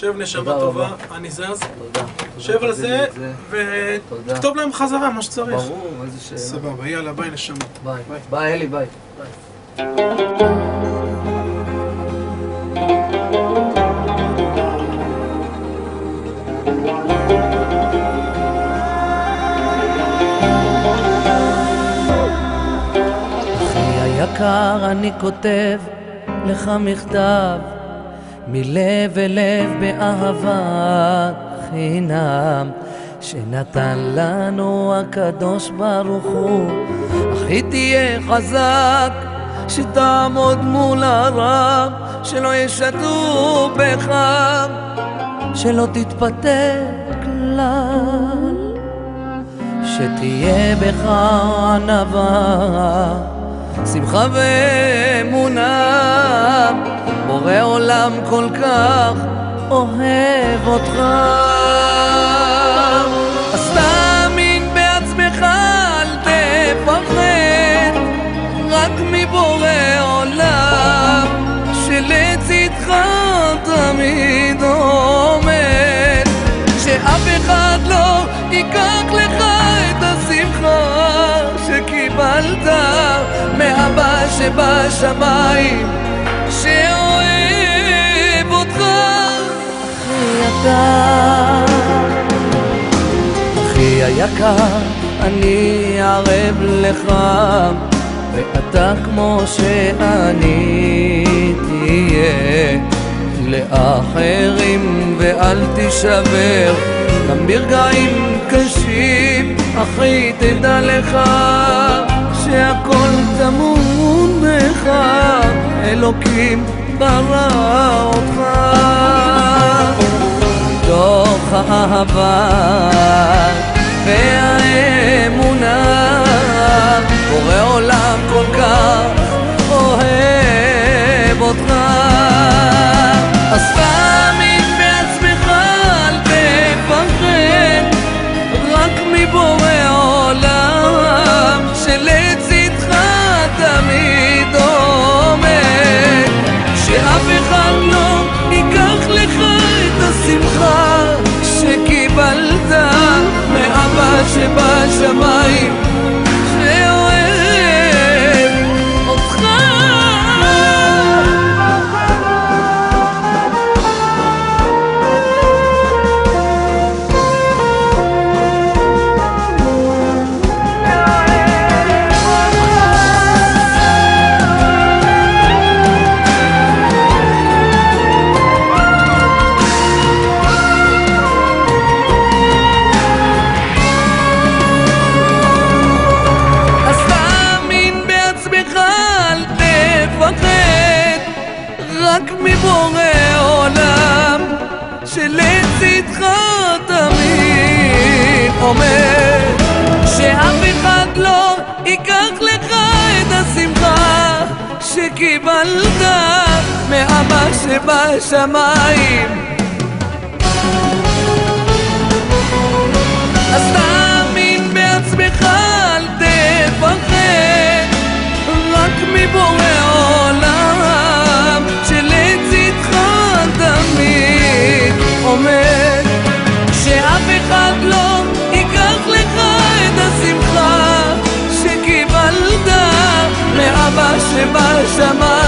שב נשמה טובה, אני זז. שב על זה, וכתוב להם חזרה מה שצריך. ברור, איזה שאלה. סבבה, יאללה, ביי נשמה. ביי. ביי, אלי, ביי. אחי היקר, אני כותב לך מכתב מלב אל לב באהבה חינם שנתן לנו הקדוש ברוך הוא. אחי תהיה חזק, שתעמוד מול הרב, שלא ישתו בך, שלא תתפתה כלל, שתהיה בך ענווה, שמחה ואמונה, בורא עולם כל כך אוהב אותך. אז תאמין בעצמך, אל תפחד, רק מבורא עולם שלצדך תמיד עומד, שאף אחד לא ייקח לך את השמחה שקיבלת מאבא שבשמיים שאוהב אותך. אחי היקר, אני ערב לך, ואתה כמו שאני תהיה לאחרים, ואל תישבר גם ברגעים קשים. אחי תדע לך שהכל טמון בך, אלוקים ברא אותך מתוך האהבה והאמונה, בורא עולם כל כך אוהב אותך. אז תאמין בעצמך, אל תפחד, רק מבורא עולם שלצדך תמיד עומד, שאף אחד לא ייקח לך את השמחה שקיבלת מאבא שבשמיים שאוהב אותך. רק מבורא עולם שלצדך תמיד עומד, שאף אחד לא ייקח לך את השמחה שקיבלת מאבא שבשמיים. אז תאמין בעצמך, אל תפחד, רק מבורא עולם שלצדך תמיד עומד, שאף אחד לא ייקח לך את השמחה שקיבלת מאבא שבשמיים.